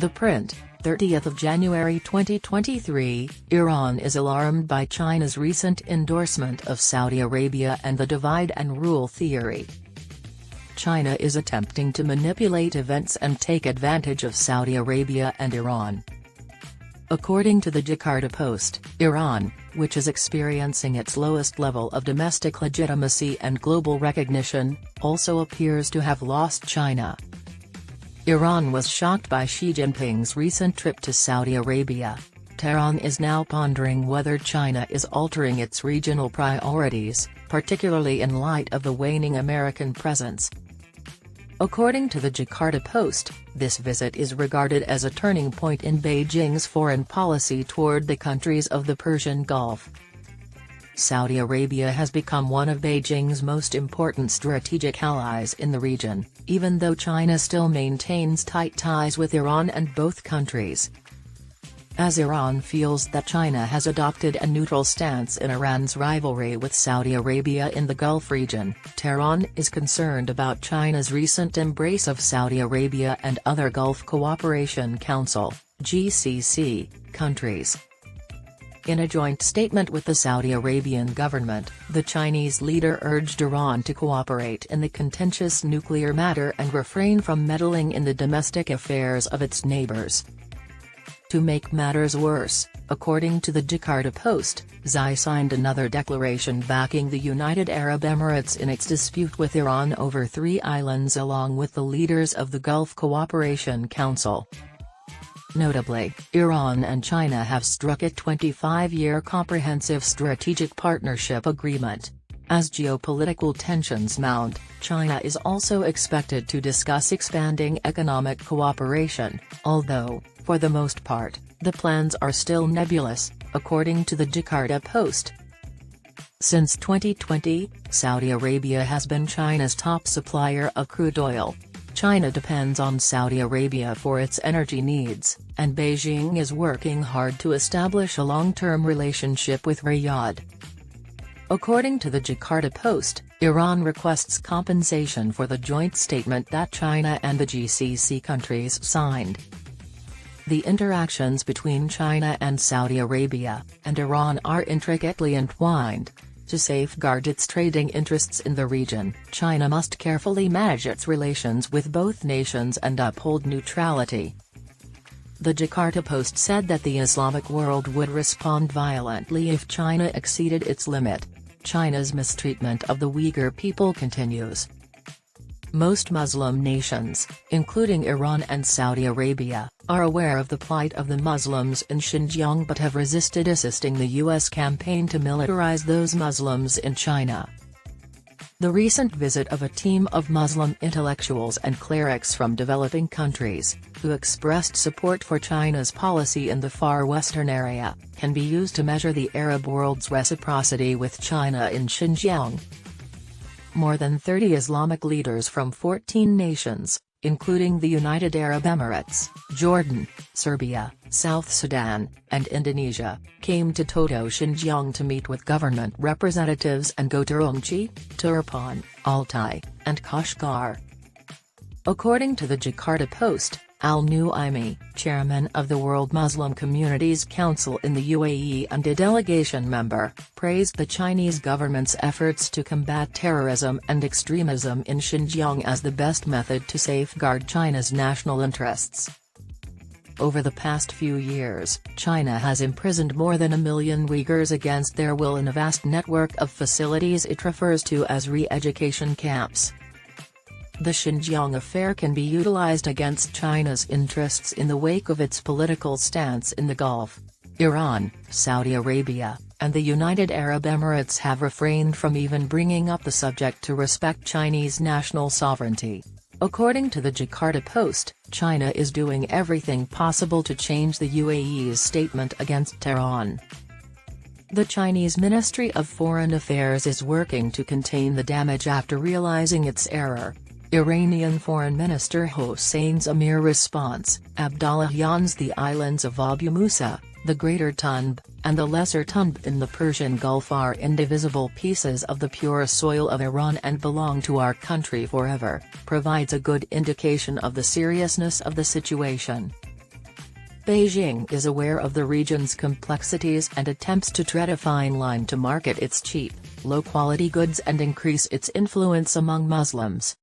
The print, 30th of January 2023, Iran is alarmed by China's recent endorsement of Saudi Arabia and the divide and rule theory. China is attempting to manipulate events and take advantage of Saudi Arabia and Iran. According to the Jakarta Post, Iran, which is experiencing its lowest level of domestic legitimacy and global recognition, also appears to have lost China. Iran was shocked by Xi Jinping's recent trip to Saudi Arabia. Tehran is now pondering whether China is altering its regional priorities, particularly in light of the waning American presence. According to the Jakarta Post, this visit is regarded as a turning point in Beijing's foreign policy toward the countries of the Persian Gulf. Saudi Arabia has become one of Beijing's most important strategic allies in the region, even though China still maintains tight ties with Iran and both countries. As Iran feels that China has adopted a neutral stance in Iran's rivalry with Saudi Arabia in the Gulf region, Tehran is concerned about China's recent embrace of Saudi Arabia and other Gulf Cooperation Council (GCC) countries. In a joint statement with the Saudi Arabian government, the Chinese leader urged Iran to cooperate in the contentious nuclear matter and refrain from meddling in the domestic affairs of its neighbors. To make matters worse, according to the Jakarta Post, Xi signed another declaration backing the United Arab Emirates in its dispute with Iran over 3 islands along with the leaders of the Gulf Cooperation Council. Notably, Iran and China have struck a 25-year comprehensive strategic partnership agreement. As geopolitical tensions mount, China is also expected to discuss expanding economic cooperation, although, for the most part, the plans are still nebulous, according to the Jakarta Post. Since 2020, Saudi Arabia has been China's top supplier of crude oil. China depends on Saudi Arabia for its energy needs, and Beijing is working hard to establish a long-term relationship with Riyadh. According to the Jakarta Post, Iran requests compensation for the joint statement that China and the GCC countries signed. The interactions between China and Saudi Arabia and Iran are intricately entwined. To safeguard its trading interests in the region, China must carefully manage its relations with both nations and uphold neutrality. The Jakarta Post said that the Islamic world would respond violently if China exceeded its limit. China's mistreatment of the Uyghur people continues. Most Muslim nations, including Iran and Saudi Arabia, are aware of the plight of the Muslims in Xinjiang but have resisted assisting the U.S. campaign to militarize those Muslims in China. The recent visit of a team of Muslim intellectuals and clerics from developing countries, who expressed support for China's policy in the far western area, can be used to measure the Arab world's reciprocity with China in Xinjiang. More than 30 Islamic leaders from 14 nations, including the United Arab Emirates, Jordan, Serbia, South Sudan, and Indonesia, came to Toto Xinjiang to meet with government representatives and go to Urumqi, Turpan, Altai, and Kashgar. According to the Jakarta Post, Al-Nuaimi, chairman of the World Muslim Communities Council in the UAE and a delegation member, praised the Chinese government's efforts to combat terrorism and extremism in Xinjiang as the best method to safeguard China's national interests. Over the past few years, China has imprisoned more than 1 million Uyghurs against their will in a vast network of facilities it refers to as re-education camps. The Xinjiang affair can be utilized against China's interests in the wake of its political stance in the Gulf. Iran, Saudi Arabia, and the United Arab Emirates have refrained from even bringing up the subject to respect Chinese national sovereignty. According to the Jakarta Post, China is doing everything possible to change the UAE's statement against Tehran. The Chinese Ministry of Foreign Affairs is working to contain the damage after realizing its error. Iranian Foreign Minister Hossein Amir's response: Abdullahian's the islands of Abu Musa, the Greater Tunb, and the Lesser Tunb in the Persian Gulf are indivisible pieces of the pure soil of Iran and belong to our country forever, provides a good indication of the seriousness of the situation. Beijing is aware of the region's complexities and attempts to tread a fine line to market its cheap, low-quality goods and increase its influence among Muslims.